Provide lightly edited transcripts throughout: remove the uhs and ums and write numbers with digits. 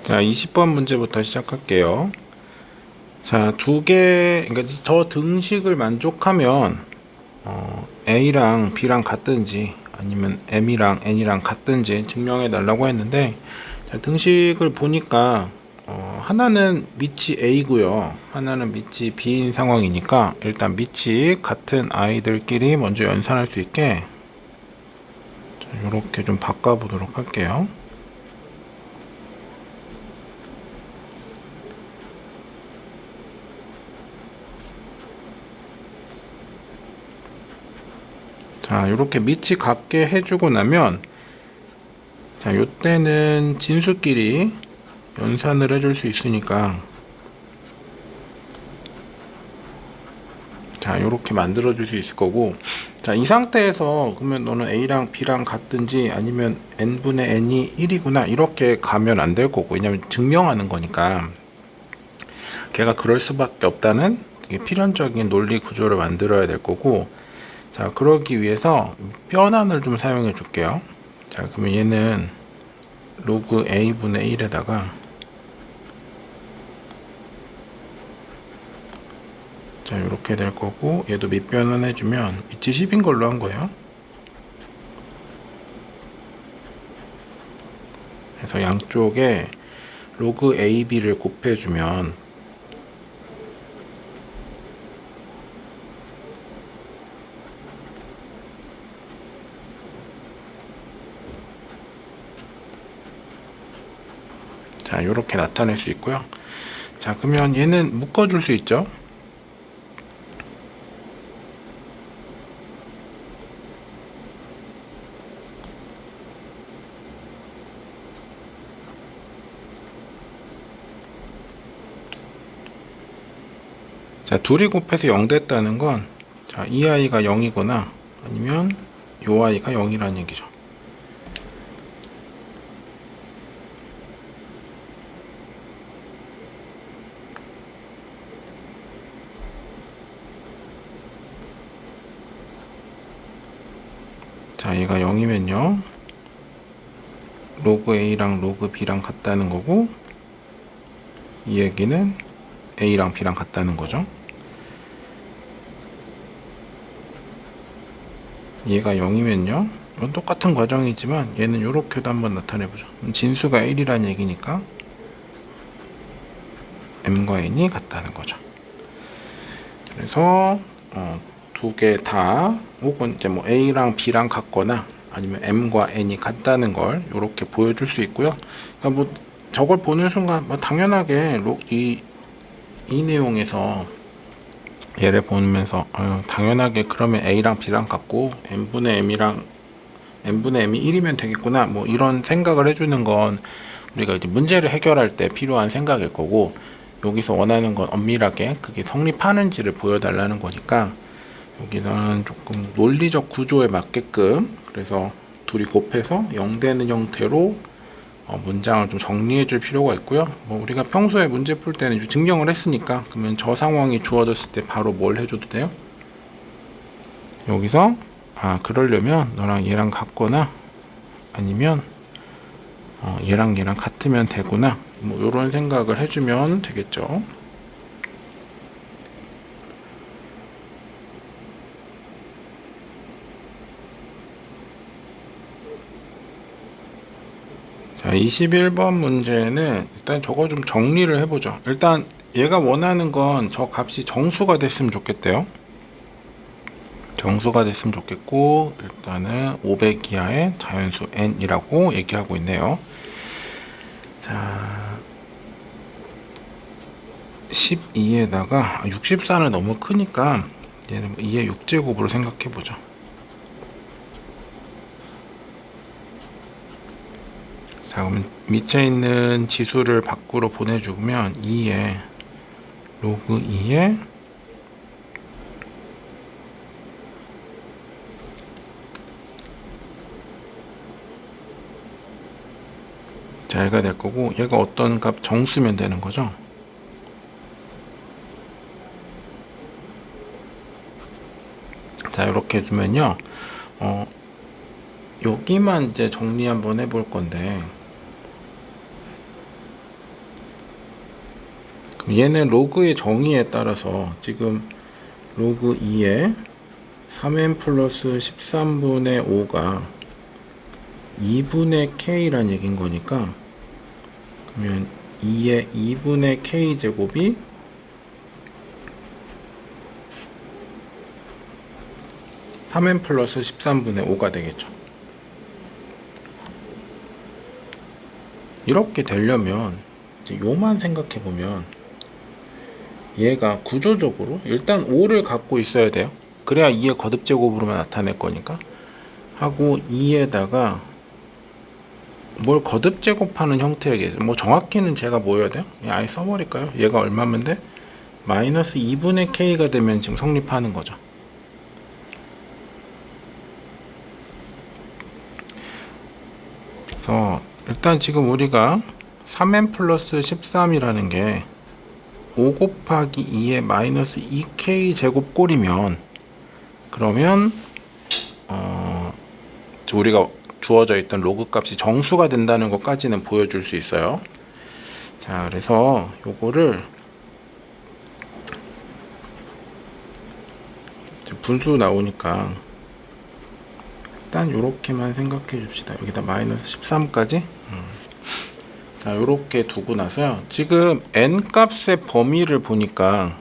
자, 20번 문제부터 시작할게요. 자, 그러니까 저 등식을 만족하면 A랑 B랑 같든지 아니면 M이랑 N이랑 같든지 증명해 달라고 했는데, 자, 등식을 보니까 하나는 밑이 A고요, 하나는 밑이 B인 상황이니까 일단 밑이 같은 아이들끼리 먼저 연산할 수 있게 이렇게 좀 바꿔보도록 할게요. 자, 이렇게 밑이 같게 해주고 나면, 자, 요때는 진수끼리 연산을 해줄 수 있으니까, 자, 요렇게 만들어 줄 수 있을 거고, 자, 이 상태에서 그러면 너는 A랑 B랑 같든지 아니면 n분의 n이 1이구나 이렇게 가면 안 될 거고, 왜냐면 증명하는 거니까 걔가 그럴 수밖에 없다는 되게 필연적인 논리 구조를 만들어야 될 거고. 자, 그러기 위해서 변환을 좀 사용해 줄게요. 자, 그러면 얘는 로그 A분의 1에다가, 자, 이렇게 될 거고, 얘도 밑변환 해주면 밑이 10인 걸로 한 거예요. 그래서 양쪽에 로그 AB를 곱해주면, 자, 이렇게 나타낼 수 있고요. 자, 그러면 얘는 묶어줄 수 있죠. 자, 둘이 곱해서 0 됐다는 건, 자, 이 아이가 0이거나 아니면 요 아이가 0이라는 얘기죠. 자, 얘가 0이면요 로그 A랑 로그 B랑 같다는 거고, 이 얘기는 A랑 B랑 같다는 거죠. 얘가 0이면요, 이건 똑같은 과정이지만 얘는 이렇게도 한번 나타내보죠. 진수가 1이라는 얘기니까 M과 N이 같다는 거죠. 그래서 두 개 다, 혹은 이제 뭐 A랑 B랑 같거나 아니면 M과 N이 같다는 걸 이렇게 보여줄 수 있고요. 그러니까 뭐 저걸 보는 순간 뭐 당연하게 이 내용에서 얘를 보면서 당연하게 그러면 A랑 B랑 같고 N분의 M이 1이면 되겠구나, 뭐 이런 생각을 해주는 건 우리가 이제 문제를 해결할 때 필요한 생각일 거고, 여기서 원하는 건 엄밀하게 그게 성립하는지를 보여달라는 거니까 여기는 조금 논리적 구조에 맞게끔, 그래서 둘이 곱해서 0 되는 형태로 문장을 좀 정리해 줄 필요가 있고요. 뭐 우리가 평소에 문제 풀 때는 증명을 했으니까, 그러면 저 상황이 주어졌을 때 바로 뭘 해줘도 돼요. 여기서 그러려면 너랑 얘랑 같거나 아니면 얘랑 같으면 되구나, 뭐 이런 생각을 해주면 되겠죠. 자, 21번 문제는 일단 저거 좀 정리를 해보죠. 일단 얘가 원하는 건 저 값이 정수가 됐으면 좋겠대요. 정수가 됐으면 좋겠고, 일단은 500 이하의 자연수 n이라고 얘기하고 있네요. 자, 12에다가 64는 너무 크니까 얘는 2의 6제곱으로 생각해 보죠. 자, 그러면 밑에 있는 지수를 밖으로 보내주면 2의 로그 2의, 자, 얘가 될 거고, 얘가 어떤 값 정수면 되는 거죠. 자, 이렇게 해주면요, 여기만 이제 정리 한번 해볼 건데, 얘는 로그의 정의에 따라서 지금 로그 2에 3n 플러스 13분의 5가 2분의 k란 얘기인 거니까, 그러면 2의 2분의 k 제곱이 3n 플러스 13분의 5가 되겠죠. 이렇게 되려면 요만 생각해 보면 얘가 구조적으로 일단 5를 갖고 있어야 돼요. 그래야 2의 거듭 제곱으로만 나타낼 거니까. 하고 2에다가 뭘 거듭 제곱하는 형태의, 뭐 정확히는 제가 뭐 해야 돼요? 아예 써버릴까요? 얘가 얼마면 돼? 마이너스 2분의 k가 되면 지금 성립하는 거죠. 그래서 일단 지금 우리가 3n 플러스 13이라는 게 5 곱하기 2의 마이너스 2k 제곱 꼴이면, 그러면 우리가 주어져 있던 로그 값이 정수가 된다는 것까지는 보여줄 수 있어요. 자, 그래서 요거를 분수 나오니까 일단 요렇게만 생각해 줍시다. 여기다 마이너스 13까지. 자, 요렇게 두고 나서요. 지금 n 값의 범위를 보니까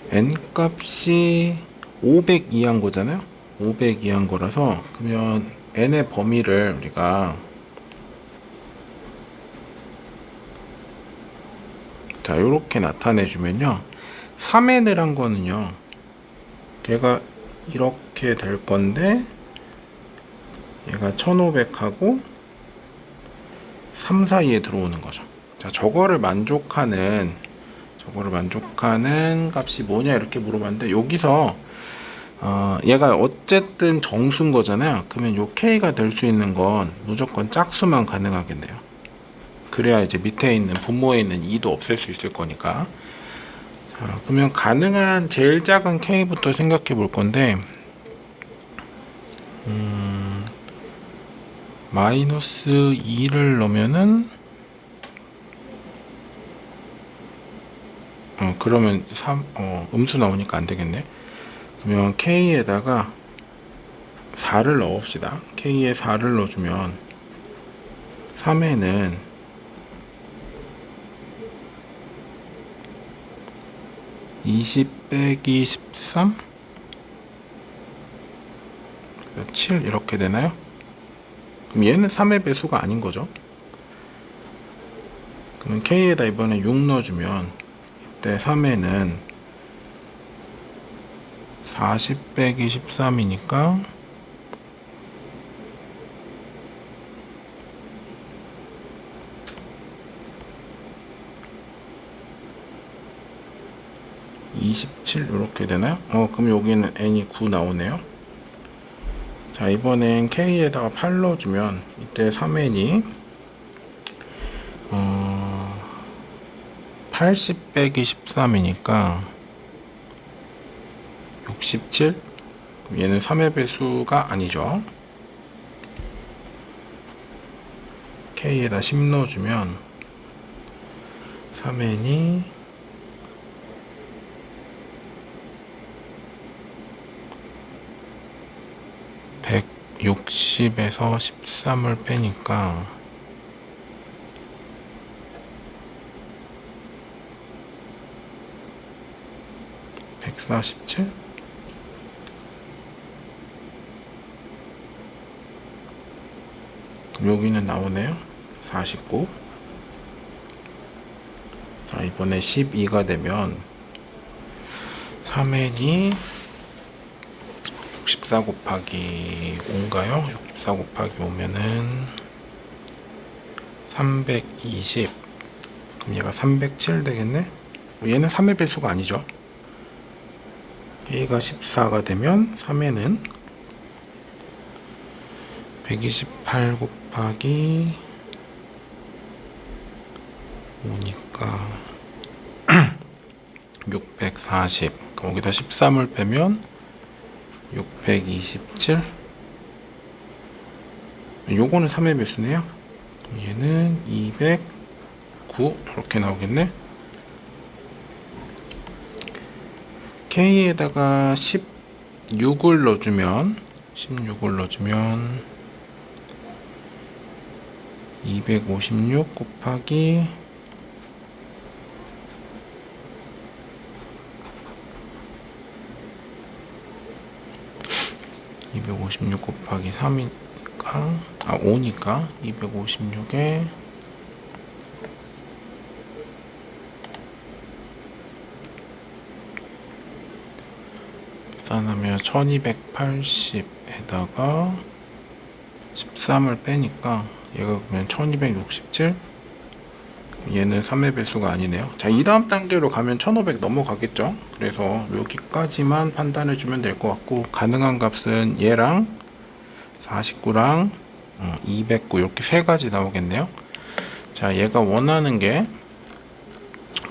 n 값이 502한 거잖아요. 502한 거라서, 그러면 n의 범위를 우리가, 자, 요렇게 나타내 주면요, 3n을 한 거는요, 걔가 이렇게 될 건데, 얘가 1500하고 3 사이에 들어오는 거죠. 자, 저거를 만족하는 값이 뭐냐 이렇게 물어봤는데, 여기서 얘가 어쨌든 정수인 거잖아요. 그러면 요 k가 될 수 있는 건 무조건 짝수만 가능하겠네요. 그래야 이제 밑에 있는 분모에 있는 2도 없앨 수 있을 거니까. 자, 그러면 가능한 제일 작은 k부터 생각해 볼 건데, 마이너스 2를 넣으면은 그러면 음수 나오니까 안 되겠네. 그러면 k에다가 4를 넣읍시다. k에 4를 넣어주면 3에는 20 빼기 13? 7 이렇게 되나요? 그럼 얘는 3의 배수가 아닌 거죠. 그럼 k에다 이번에 6 넣어주면 이때 3에는 40 빼기 13이니까 27 이렇게 되나요? 그럼 여기는 n이 9 나오네요. 자, 이번엔 k에다가 8 넣어주면 이때 3n이 80 빼기 13이니까 67? 얘는 3의 배수가 아니죠. k에다 10 넣어주면 3n이 160에서 13을 빼니까 147? 여기는 나오네요. 49. 자, 이번에 12가 되면 3n이 64 곱하기 5인가요? 64 곱하기 5면은 320. 그럼 얘가 307 되겠네? 얘는 3의 배수가 아니죠. A가 14가 되면 3에는 128 곱하기 5니까 640. 거기다 13을 빼면 627. 요거는 3의 배수네요. 얘는 209 이렇게 나오겠네. K에다가 16을 넣어주면 256 곱하기 256 곱하기 3이니까 5니까 256에 계산하면 1280에다가 13을 빼니까 얘가 그러면 1267. 얘는 3의 배수가 아니네요. 자, 이 다음 단계로 가면 1500 넘어가겠죠. 그래서 여기까지만 판단해 주면 될 것 같고, 가능한 값은 얘랑 49랑 209 이렇게 세 가지 나오겠네요. 자, 얘가 원하는 게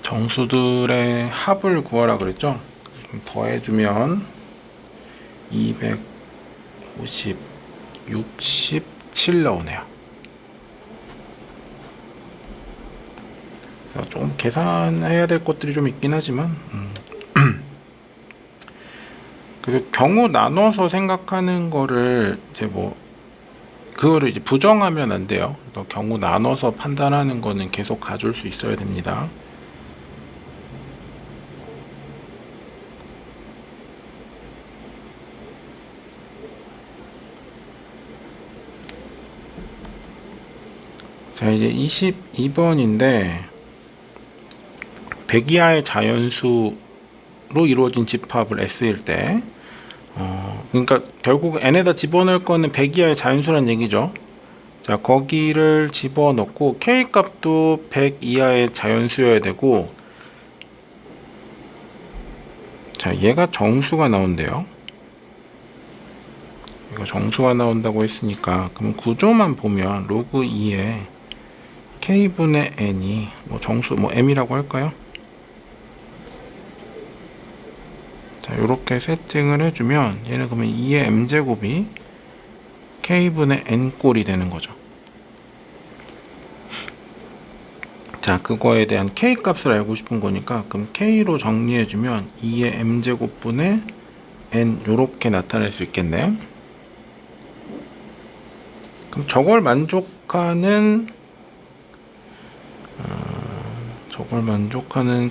정수들의 합을 구하라 그랬죠. 더해주면 250, 67 나오네요. 좀 계산해야 될 것들이 좀 있긴 하지만 그래서 경우 나눠서 생각하는 거를 이제 그거를 이제 부정하면 안 돼요. 경우 나눠서 판단하는 거는 계속 가줄 수 있어야 됩니다. 자, 이제 22번인데 100 이하의 자연수로 이루어진 집합을 S일 때 그러니까 결국 n에다 집어넣을 거는 100 이하의 자연수란 얘기죠. 자, 거기를 집어넣고 K 값도 100 이하의 자연수여야 되고, 자, 얘가 정수가 나온대요. 이거 정수가 나온다고 했으니까 그럼 구조만 보면 로그 2에 K분의 N이 정수 M이라고 할까요? 자, 요렇게 세팅을 해주면 얘는 그러면 2의 M제곱이 K분의 N꼴이 되는 거죠. 자, 그거에 대한 K 값을 알고 싶은 거니까 그럼 K로 정리해주면 2의 M제곱분의 N 요렇게 나타낼 수 있겠네요. 그럼 저걸 만족하는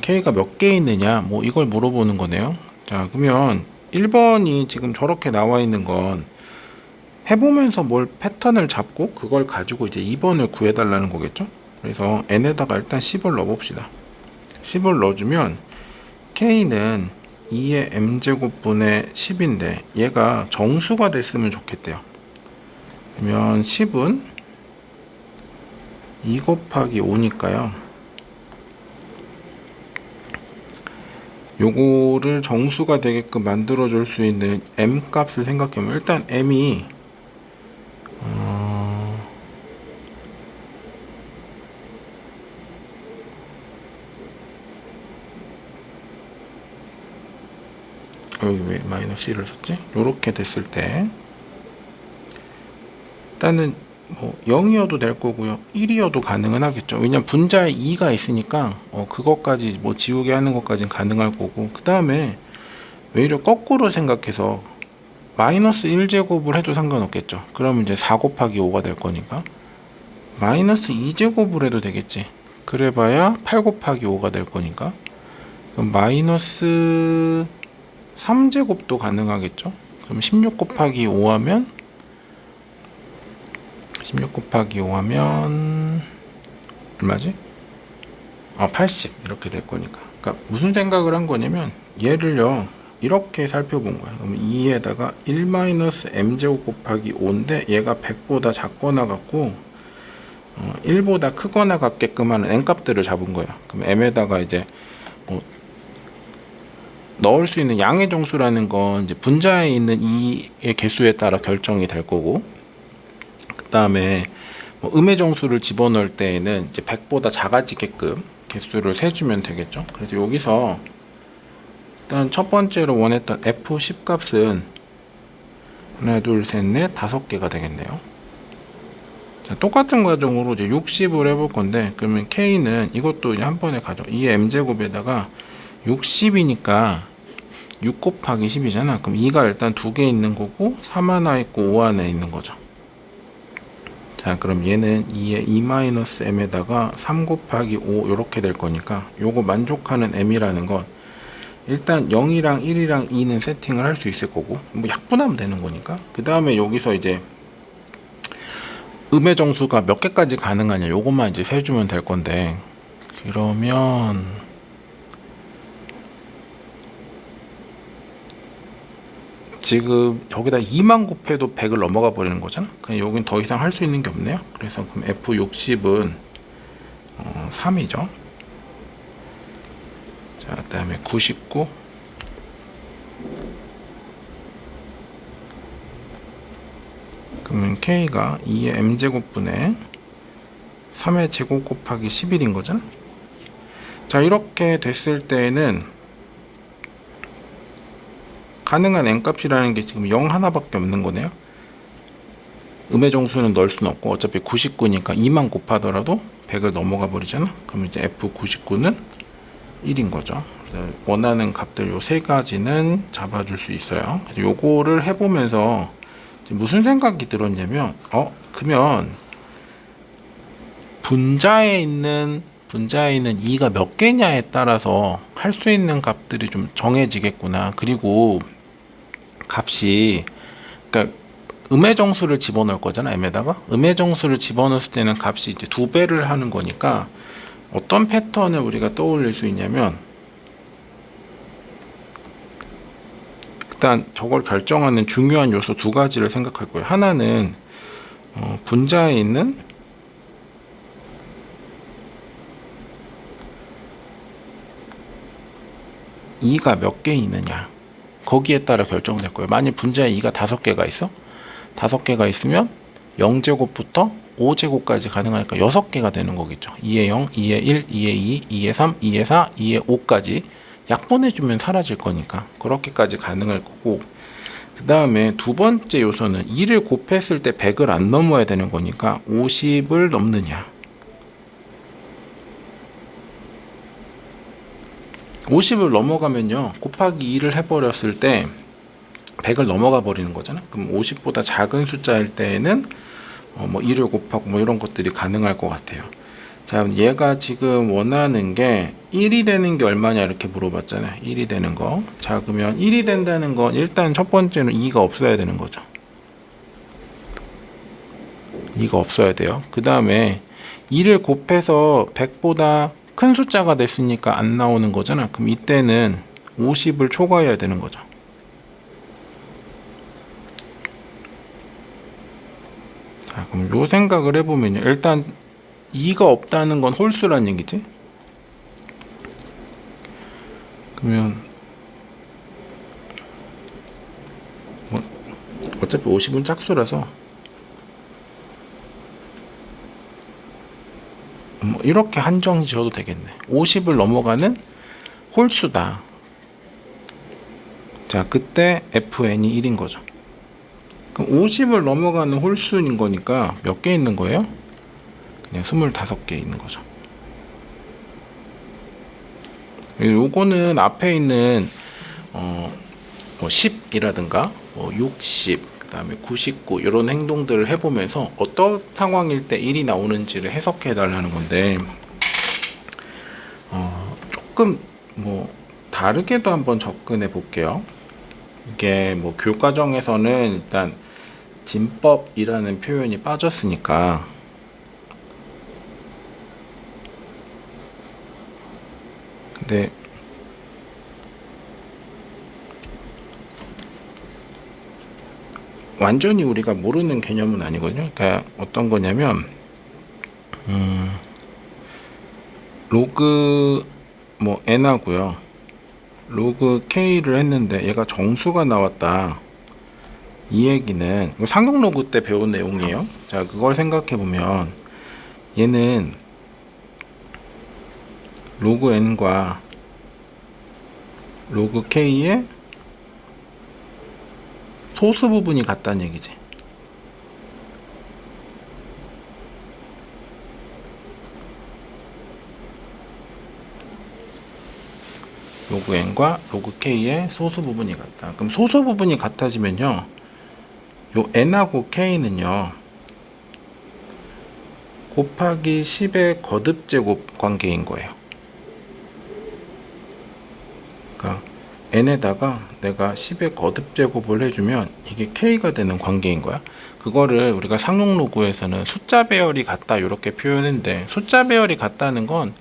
K가 몇 개 있느냐 이걸 물어보는 거네요. 자, 그러면 1번이 지금 저렇게 나와 있는 건 해보면서 뭘 패턴을 잡고 그걸 가지고 이제 2번을 구해달라는 거겠죠. 그래서 n에다가 일단 10을 넣어봅시다. 10을 넣어주면 k는 2의 m제곱분의 10인데 얘가 정수가 됐으면 좋겠대요. 그러면 10은 2 곱하기 5니까요. 요거를 정수가 되게끔 만들어 줄 수 있는 m 값을 생각해보면 일단 m이 여기 왜 마이너스 1을 썼지? 요렇게 됐을 때 일단은 0이어도 될 거고요, 1이어도 가능은 하겠죠. 왜냐면 분자에 2가 있으니까 그것까지 지우게 하는 것까지는 가능할 거고, 그 다음에 오히려 거꾸로 생각해서 마이너스 1제곱을 해도 상관없겠죠. 그러면 이제 4 곱하기 5가 될 거니까 마이너스 2제곱을 해도 되겠지. 그래봐야 8 곱하기 5가 될 거니까 그럼 마이너스 3제곱도 가능하겠죠. 그럼 16 곱하기 5 하면 16 곱하기 5 하면 얼마지? 80 이렇게 될 거니까. 그러니까 무슨 생각을 한 거냐면 얘를요 이렇게 살펴본 거야. 그럼 2에다가 1-m제곱 곱하기 5인데 얘가 100보다 작거나 같고 1보다 크거나 같게끔 하는 n값들을 잡은 거야. 그럼 m에다가 이제 넣을 수 있는 양의 정수라는 건 이제 분자에 있는 2의 개수에 따라 결정이 될 거고, 그 다음에 음의 정수를 집어넣을 때에는 이제 100보다 작아지게끔 개수를 세주면 되겠죠. 그래서 여기서 일단 첫 번째로 원했던 F10 값은 하나, 둘, 셋, 넷, 5개가 되겠네요. 자, 자, 똑같은 과정으로 이제 60을 해볼 건데, 그러면 K는 이것도 이제 한 번에 가져. 2의 M제곱에다가 60이니까 6 곱하기 10이잖아. 그럼 2가 일단 2개 있는 거고, 3 하나 있고 5 하나 있는 거죠. 자, 그럼 얘는 2의 2-m에다가 3 곱하기 5 이렇게 될 거니까, 요거 만족하는 M이라는 건 일단 0이랑 1이랑 2는 세팅을 할 수 있을 거고, 뭐 약분하면 되는 거니까. 그 다음에 여기서 이제 음의 정수가 몇 개까지 가능하냐, 요것만 이제 세주면 될 건데, 그러면 지금 여기다 2만 곱해도 100을 넘어가 버리는 거잖아. 그냥 여긴 더 이상 할 수 있는 게 없네요. 그래서 그럼 F60은 3이죠. 자, 그 다음에 99. 그러면 K가 2의 M제곱분의 3의 제곱 곱하기 11인 거잖아. 자, 이렇게 됐을 때는 가능한 N값이라는 게 지금 0 하나밖에 없는 거네요. 음의 정수는 넣을 수는 없고, 어차피 99니까 2만 곱하더라도 100을 넘어가 버리잖아. 그럼 이제 F99는 1인 거죠. 그래서 원하는 값들 요 세 가지는 잡아줄 수 있어요. 그래서 요거를 해보면서 무슨 생각이 들었냐면, 그러면 분자에 있는 2가 몇 개냐에 따라서 할 수 있는 값들이 좀 정해지겠구나. 그리고 값이, 그러니까 음의 정수를 집어넣을 거잖아. M에다가 음의 정수를 집어넣었을 때는 값이 이제 2배를 하는 거니까, 어떤 패턴을 우리가 떠올릴 수 있냐면, 일단 저걸 결정하는 중요한 요소 두 가지를 생각할 거예요. 하나는 분자에 있는 이가 몇 개 있느냐, 거기에 따라 결정될 거예요. 만약 분자에 2가 5개가 있어, 5개가 있으면 0제곱부터 5제곱까지 가능하니까 6개가 되는 거겠죠. 2의 0, 2의 1, 2의 2, 2의 3, 2의 4, 2의 5까지 약분해주면 사라질 거니까 그렇게까지 가능할 거고, 그 다음에 두 번째 요소는 2를 곱했을 때 100을 안 넘어야 되는 거니까 50을 넘느냐. 50을 넘어가면요, 곱하기 2를 해버렸을 때 100을 넘어가 버리는 거잖아. 그럼 50보다 작은 숫자일 때에는 뭐 2를 곱하고 뭐 이런 것들이 가능할 것 같아요. 자, 얘가 지금 원하는 게 1이 되는 게 얼마냐 이렇게 물어봤잖아요. 1이 되는 거. 자, 그러면 1이 된다는 건 일단 첫 번째는 2가 없어야 되는 거죠. 2가 없어야 돼요. 그 다음에 2를 곱해서 100보다 큰 숫자가 됐으니까 안 나오는 거잖아. 그럼 이때는 50을 초과해야 되는 거죠. 자, 그럼 요 생각을 해보면요, 일단 2가 없다는 건 홀수란 얘기지. 그러면 뭐 어차피 50은 짝수라서 뭐 이렇게 한정 지어도 되겠네. 50을 넘어가는 홀수다. 자, 그때 fn이 1인 거죠. 그럼 50을 넘어가는 홀수인 거니까 몇 개 있는 거예요? 그냥 25개 있는 거죠. 요거는 앞에 있는 뭐 10이라든가 뭐 60, 그 다음에 99 이런 행동들을 해보면서 어떤 상황일 때 1이 나오는지를 해석해 달라는 건데, 조금 뭐 다르게도 한번 접근해 볼게요. 이게 뭐 교과정에서는 일단 진법이라는 표현이 빠졌으니까, 근데 완전히 우리가 모르는 개념은 아니거든요. 그러니까 어떤 거냐면, 로그 뭐 n하고요, 로그 k를 했는데 얘가 정수가 나왔다. 이 얘기는 상용 로그 때 배운 내용이에요. 자, 그걸 생각해 보면 얘는 로그 n과 로그 k의 소수 부분이 같다는 얘기지. 로그 n과 로그 k의 소수 부분이 같다. 그럼 소수 부분이 같아지면요, 요 n하고 k는요 곱하기 10의 거듭제곱 관계인 거예요. 그러니까 n에다가 내가 10의 거듭제곱을 해주면 이게 k가 되는 관계인 거야. 그거를 우리가 상용 로그에서는 숫자 배열이 같다 이렇게 표현했는데, 숫자 배열이 같다는 건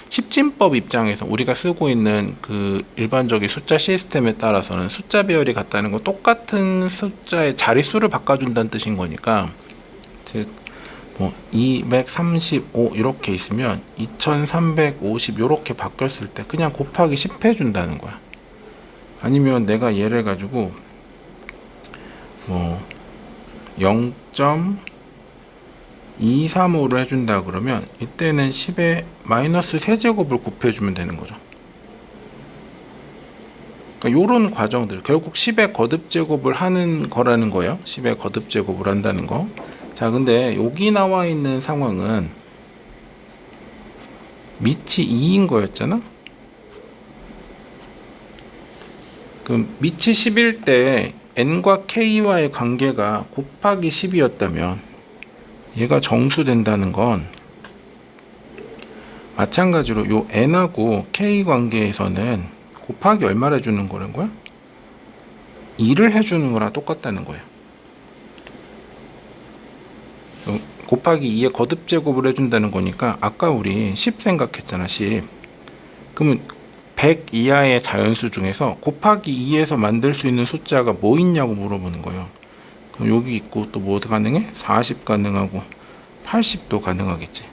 십진법 입장에서 우리가 쓰고 있는 그 일반적인 숫자 시스템에 따라서는 숫자 배열이 같다는 건 똑같은 숫자의 자릿수를 바꿔준다는 뜻인 거니까, 즉 뭐 235 이렇게 있으면 2350 이렇게 바뀌었을 때 그냥 곱하기 10 해준다는 거야. 아니면 내가 얘를 가지고 뭐 0.235로 해준다 그러면 이때는 10에 마이너스 세제곱을 곱해주면 되는 거죠. 그러니까 요런 과정들, 결국 10의 거듭제곱을 하는 거라는 거예요. 10의 거듭제곱을 한다는 거. 자, 근데 여기 나와 있는 상황은 밑이 2인 거였잖아. 그럼 밑이 10일 때 n과 k와의 관계가 곱하기 10이었다면 얘가 정수된다는 건 마찬가지로 요 n하고 k 관계에서는 곱하기 얼마를 해주는 거라는 거야? 2를 해주는 거랑 똑같다는 거예요. 곱하기 2의 거듭제곱을 해준다는 거니까 아까 우리 10 생각했잖아. 10. 그러면 100 이하의 자연수 중에서 곱하기 2에서 만들 수 있는 숫자가 뭐 있냐고 물어보는 거예요. 그럼 여기 있고 또 뭐 가능해? 40 가능하고 80도 가능하겠지.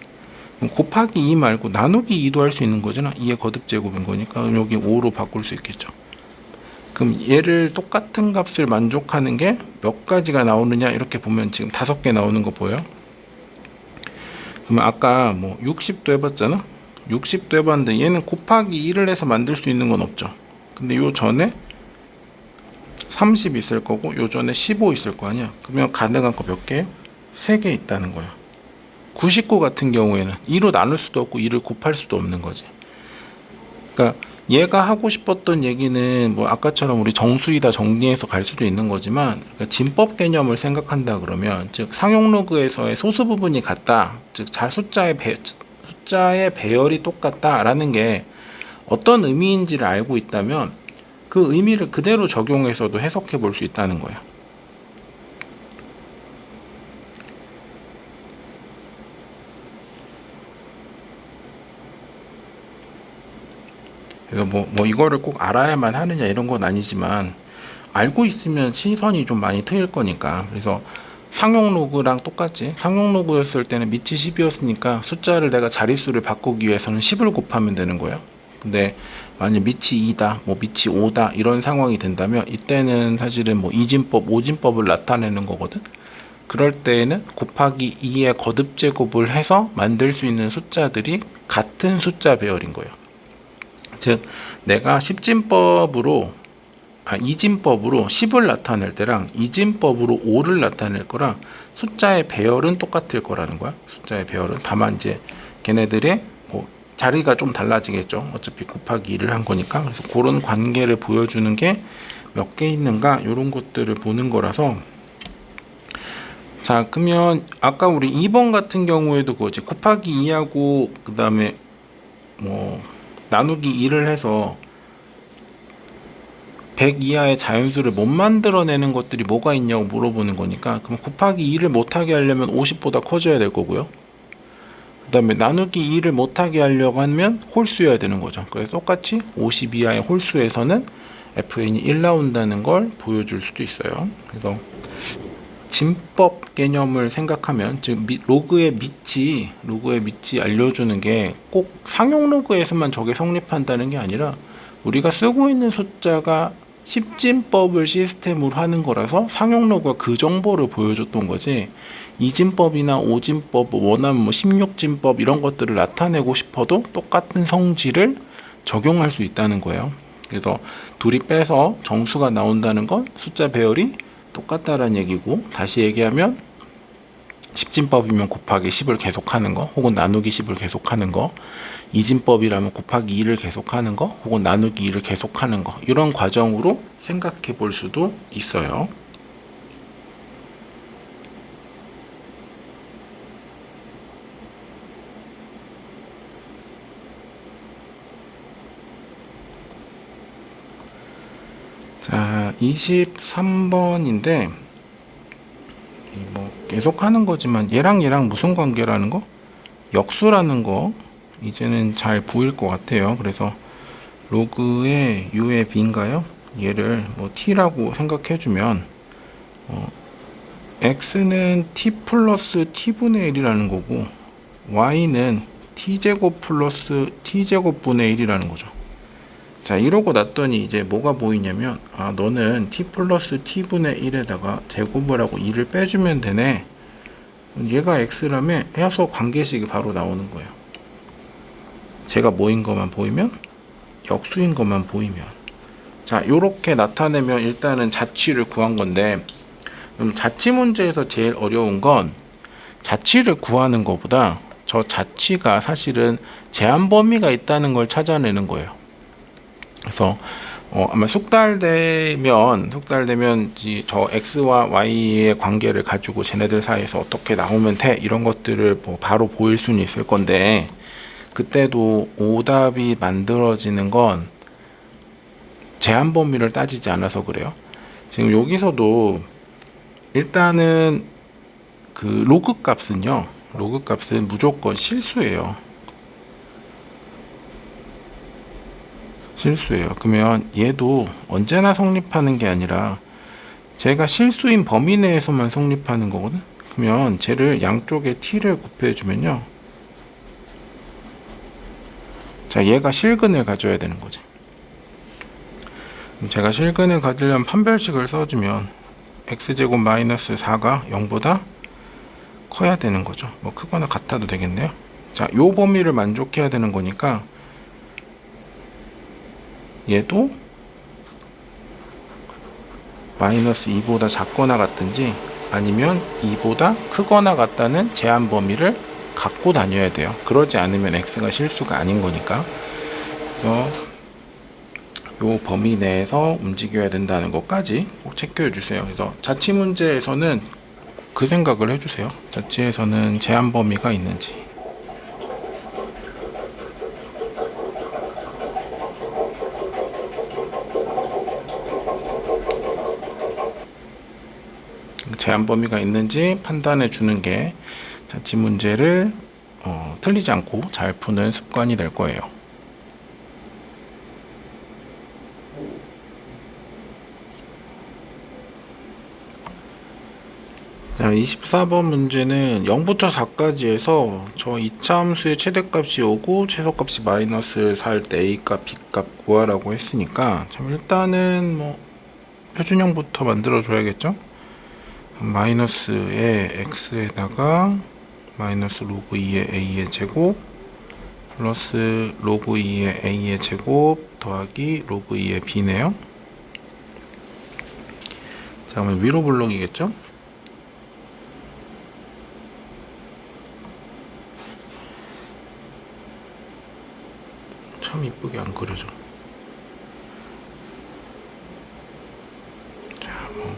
그럼 곱하기 2 말고 나누기 2도 할 수 있는 거잖아. 2의 거듭제곱인 거니까. 그럼 여기 5로 바꿀 수 있겠죠. 그럼 얘를 똑같은 값을 만족하는 게 몇 가지가 나오느냐 이렇게 보면 지금 5개 나오는 거 보여요? 그러면 아까 뭐 60도 해봤잖아. 60도 해봤는데 얘는 곱하기 2를 해서 만들 수 있는 건 없죠. 근데 요 전에 30 있을 거고 요 전에 15 있을 거 아니야. 그러면 가능한 거 몇 개? 3개 있다는 거야. 99 같은 경우에는 2로 나눌 수도 없고 2를 곱할 수도 없는 거지. 그러니까 얘가 하고 싶었던 얘기는 뭐 아까처럼 우리 정수이다 정리해서 갈 수도 있는 거지만, 그러니까 진법 개념을 생각한다 그러면, 즉 상용 로그에서의 소수 부분이 같다, 즉 숫자의 배열이 똑같다라는 게 어떤 의미인지를 알고 있다면 그 의미를 그대로 적용해서도 해석해 볼 수 있다는 거예요. 그래서 뭐 이거를 꼭 알아야만 하느냐 이런 건 아니지만, 알고 있으면 시선이 좀 많이 트일 거니까. 그래서 상용 로그랑 똑같지. 상용 로그였을 때는 밑이 10이었으니까 숫자를 내가 자릿수를 바꾸기 위해서는 10을 곱하면 되는 거예요. 근데 만약 밑이 2다, 뭐 밑이 5다 이런 상황이 된다면 이때는 사실은 뭐 이진법, 오진법을 나타내는 거거든. 그럴 때에는 곱하기 2의 거듭제곱을 해서 만들 수 있는 숫자들이 같은 숫자 배열인 거예요. 즉 내가 이진법으로 10을 나타낼 때랑 이진법으로 5를 나타낼 거랑 숫자의 배열은 똑같을 거라는 거야. 숫자의 배열은. 다만 이제 걔네들의 뭐 자리가 좀 달라지겠죠. 어차피 곱하기 2를 한 거니까. 그래서 그런 관계를 보여주는 게 몇 개 있는가 이런 것들을 보는 거라서. 자, 그러면 아까 우리 2번 같은 경우에도 그거지. 곱하기 2하고 그 다음에 뭐 나누기 2를 해서 100 이하의 자연수를 못 만들어내는 것들이 뭐가 있냐고 물어보는 거니까, 그럼 곱하기 2를 못하게 하려면 50보다 커져야 될 거고요. 그 다음에 나누기 2를 못하게 하려고 하면 홀수여야 되는 거죠. 그래서 똑같이 50 이하의 홀수에서는 FN이 1 나온다는 걸 보여줄 수도 있어요. 그래서 진법 개념을 생각하면, 즉 로그의 밑이 알려주는 게 꼭 상용 로그에서만 저게 성립한다는 게 아니라 우리가 쓰고 있는 숫자가 10진법을 시스템으로 하는 거라서 상용 로그가 그 정보를 보여줬던 거지, 이진법이나 오진법, 원하면 뭐 16진법 이런 것들을 나타내고 싶어도 똑같은 성질을 적용할 수 있다는 거예요. 그래서 둘이 빼서 정수가 나온다는 건 숫자 배열이 똑같다라는 얘기고, 다시 얘기하면 10진법이면 곱하기 10을 계속하는 거, 혹은 나누기 10을 계속하는 거, 이진법이라면 곱하기 2를 계속하는 거 혹은 나누기 2를 계속하는 거, 이런 과정으로 생각해 볼 수도 있어요. 자, 23번인데 뭐 계속하는 거지만 얘랑 무슨 관계라는 거? 역수라는 거 이제는 잘 보일 것 같아요. 그래서 로그의 u의 b인가요? 얘를 뭐 t라고 생각해주면 x는 t 플러스 t분의 1이라는 거고 y는 t제곱 플러스 t제곱 분의 1이라는 거죠. 자, 이러고 났더니 이제 뭐가 보이냐면, 아, 너는 t 플러스 t분의 1에다가 제곱을 하고 2를 빼주면 되네. 얘가 x라며 해서 관계식이 바로 나오는 거예요. 제가 뭐인 것만 보이면, 역수인 것만 보이면. 자, 요렇게 나타내면 일단은 자취를 구한 건데, 그럼 자취 문제에서 제일 어려운 건 자취를 구하는 것보다 저 자취가 사실은 제한 범위가 있다는 걸 찾아내는 거예요. 그래서 아마 숙달되면 저 x와 y의 관계를 가지고 쟤네들 사이에서 어떻게 나오면 돼, 이런 것들을 뭐 바로 보일 수는 있을 건데, 그때도 오답이 만들어지는 건 제한 범위를 따지지 않아서 그래요. 지금 여기서도 일단은 그 로그 값은 무조건 실수예요. 그러면 얘도 언제나 성립하는 게 아니라 제가 실수인 범위 내에서만 성립하는 거거든. 그러면 쟤를 양쪽에 t를 곱해주면요, 자, 얘가 실근을 가져야 되는 거지. 그럼 제가 실근을 가지려면 판별식을 써주면 x제곱 마이너스 4가 0보다 커야 되는 거죠. 뭐 크거나 같아도 되겠네요. 자, 요 범위를 만족해야 되는 거니까 얘도 마이너스 2보다 작거나 같든지 아니면 2보다 크거나 같다는 제한 범위를 갖고 다녀야 돼요. 그러지 않으면 x가 실수가 아닌 거니까. 그래서 요 범위 내에서 움직여야 된다는 것까지 꼭 체크해 주세요. 그래서 자취 문제에서는 그 생각을 해주세요. 자취에서는 제한 범위가 있는지. 제한 범위가 있는지 판단해 주는 게 자취 문제를 틀리지 않고 잘 푸는 습관이 될 거예요. 자, 24번 문제는 0부터 4까지 해서 저 이차함수의 최대값이 오고 최소값이 마이너스를 살 때 a값, b값 구하라고 했으니까, 참 일단은 뭐 표준형부터 만들어 줘야겠죠? 마이너스의 x에다가 마이너스 로그 2의 a의 제곱 플러스 로그 2의 a의 제곱 더하기 로그 2의 b네요. 자, 그러면 위로 블록이겠죠? 참 이쁘게 안 그려져. 자, 뭐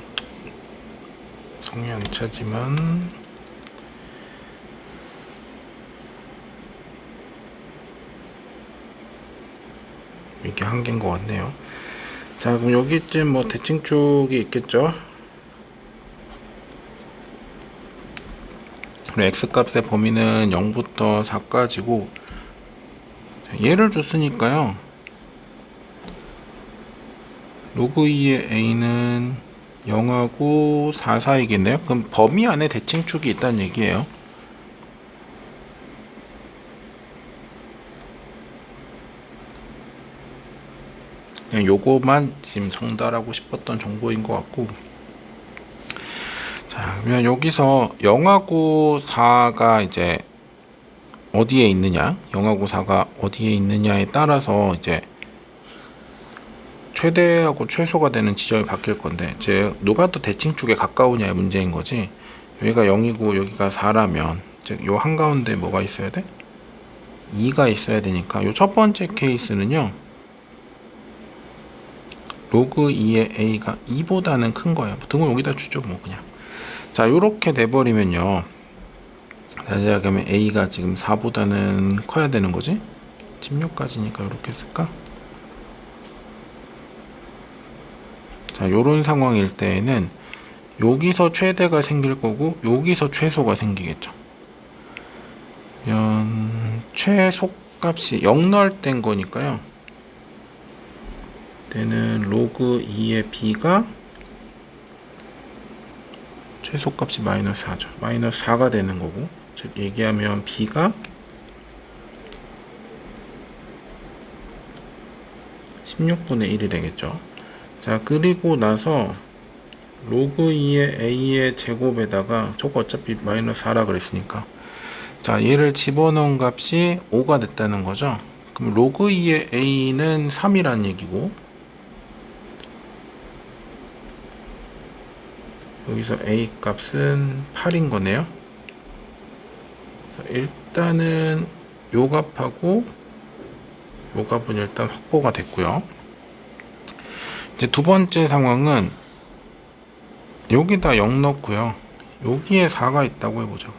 성향이 차지만 이게 한계인 것 같네요. 자, 그럼 여기쯤 뭐 대칭축이 있겠죠? 그럼 x값의 범위는 0부터 4까지고 얘를 줬으니까요, 로그 2의 a는 0하고 4 사이겠네요. 그럼 범위 안에 대칭축이 있다는 얘기예요. 그냥 요거만 지금 전달하고 싶었던 정보인 것 같고, 자, 그러면 여기서 0하고 4가 이제 어디에 있느냐, 0하고 4가 어디에 있느냐에 따라서 이제 최대하고 최소가 되는 지점이 바뀔 건데, 즉 누가 더 대칭축에 가까우냐의 문제인 거지. 여기가 0이고 여기가 4라면 즉 요 한가운데 뭐가 있어야 돼? 2가 있어야 되니까 요 첫 번째 케이스는요, 로그 2의 a가 2보다는 큰 거예요. 등호 여기다 주죠, 뭐 그냥. 자, 요렇게 돼버리면요, 다시 하면 a가 지금 4보다는 커야 되는 거지. 16까지니까 이렇게 쓸까? 자, 요런 상황일 때에는 여기서 최대가 생길 거고 여기서 최소가 생기겠죠. 그러면 최소 값이 0 넣을 땐 거니까요, 때는 로그 2의 b가 최소 값이 마이너스 4죠. 마이너스 4가 되는 거고, 즉 얘기하면 b가 16분의 1이 되겠죠. 자, 그리고 나서 로그 2의 a의 제곱에다가 저거 어차피 마이너스 4라 그랬으니까, 자, 얘를 집어넣은 값이 5가 됐다는 거죠. 그럼 로그 2의 a는 3이란 얘기고, 여기서 a 값은 8인 거네요. 일단은 요 값하고 요 값은 일단 확보가 됐고요. 이제 두 번째 상황은 여기다 0 넣고요, 여기에 4가 있다고 해보죠.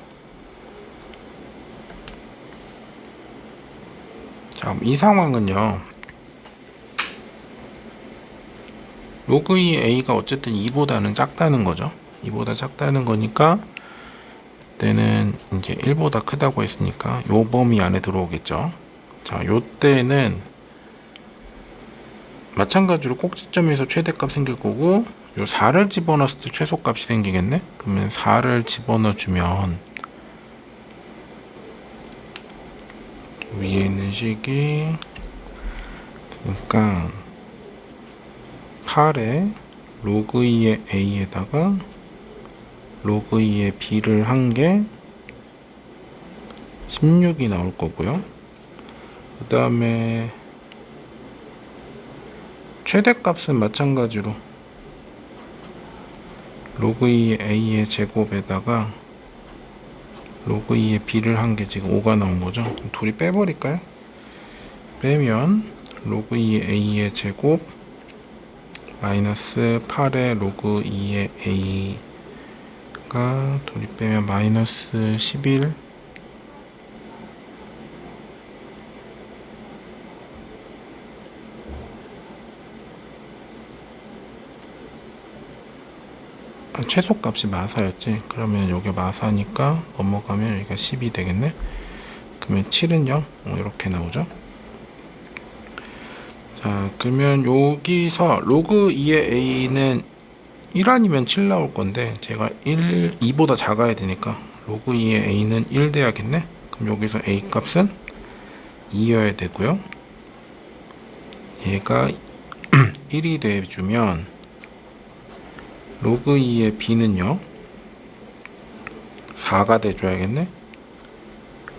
자, 이 상황은요, 로그 2 a가 어쨌든 2보다는 작다는 거죠. 2보다 작다는 거니까 때는 이제 1보다 크다고 했으니까 요 범위 안에 들어오겠죠. 자, 요 때는 마찬가지로 꼭지점에서 최대값 생길 거고, 요 4를 집어넣었을 때 최소값이 생기겠네. 그러면 4를 집어넣어 주면 위에 있는 식이, 그러니까 8에 로그 2의 a에다가 로그 2의 b를 한 게 16이 나올 거고요. 그 다음에 최대값은 마찬가지로 로그 2의 a의 제곱에다가 로그 2의 b를 한 게 지금 5가 나온 거죠. 그럼 둘이 빼버릴까요? 빼면 로그 2의 a의 제곱 마이너스 8의 로그 2의 a가 둘이 빼면 마이너스 11, 최소값이 마사였지. 그러면 여기 마사니까 넘어가면 여기가 10이 되겠네. 그러면 7은 0 이렇게 나오죠. 자, 그러면 여기서 로그 2의 a는 1 아니면 7 나올 건데, 제가 2보다 작아야 되니까 로그 2의 a는 1 돼야겠네. 그럼 여기서 a 값은 2여야 되고요, 얘가 1이 돼주면 로그 2의 b는요 4가 돼줘야겠네.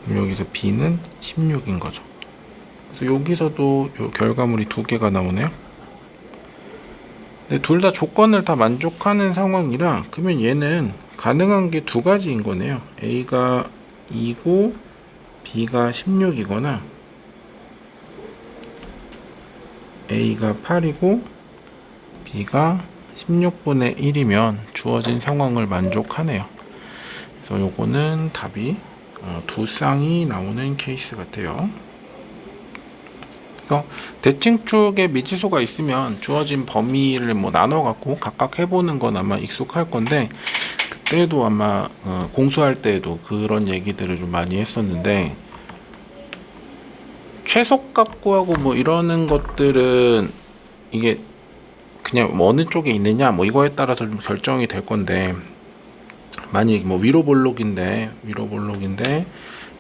그럼 여기서 b는 16인 거죠. 그래서 여기서도 요 결과물이 두 개가 나오네요. 근데 둘 다 조건을 다 만족하는 상황이라, 그러면 얘는 가능한 게 두 가지인 거네요. a가 2고 b가 16이거나 a가 8이고 b가 16분의 1이면 주어진 상황을 만족하네요. 그래서 요거는 답이 두 쌍이 나오는 케이스 같아요. 그래서 대칭축에 미지수가 있으면 주어진 범위를 뭐 나눠 갖고 각각 해보는 건 아마 익숙할 건데, 그때도 아마 공수할 때에도 그런 얘기들을 좀 많이 했었는데, 최소값 구하고 뭐 이러는 것들은 이게 그냥 뭐 어느 쪽에 있느냐 뭐 이거에 따라서 좀 결정이 될 건데, 만약 뭐 위로 볼록인데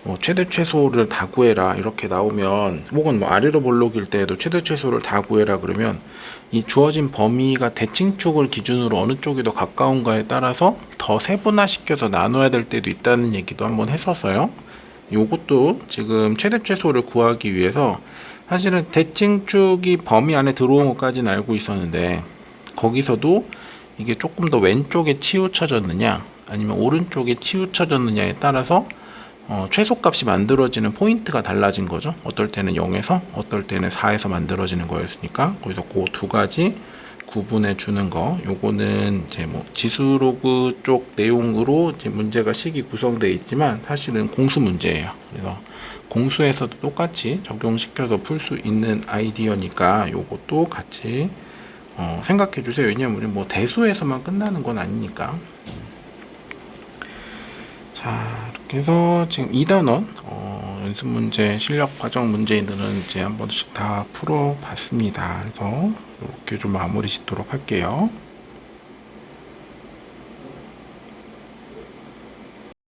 뭐 최대 최소를 다 구해라 이렇게 나오면, 혹은 뭐 아래로 볼록일 때에도 최대 최소를 다 구해라 그러면, 이 주어진 범위가 대칭축을 기준으로 어느 쪽이 더 가까운가에 따라서 더 세분화시켜서 나눠야 될 때도 있다는 얘기도 한번 했었어요. 요것도 지금 최대 최소를 구하기 위해서 사실은 대칭축이 범위 안에 들어온 것까지는 알고 있었는데, 거기서도 이게 조금 더 왼쪽에 치우쳐졌느냐 아니면 오른쪽에 치우쳐졌느냐에 따라서 최소값이 만들어지는 포인트가 달라진 거죠. 어떨 때는 0에서 어떨 때는 4에서 만들어지는 거였으니까 거기서 그 두 가지 구분해 주는 거, 요거는 이제 뭐 지수로그 쪽 내용으로 이제 문제가 식이 구성되어 있지만 사실은 공수 문제예요. 그래서 공수에서도 똑같이 적용시켜서 풀 수 있는 아이디어니까 요것도 같이 생각해 주세요. 왜냐면 우리 뭐 대수에서만 끝나는 건 아니니까. 자, 이렇게 해서 지금 2단원 연습 문제, 실력 과정 문제들은 이제 한 번씩 다 풀어 봤습니다. 그래서 이렇게 좀 마무리 짓도록 할게요.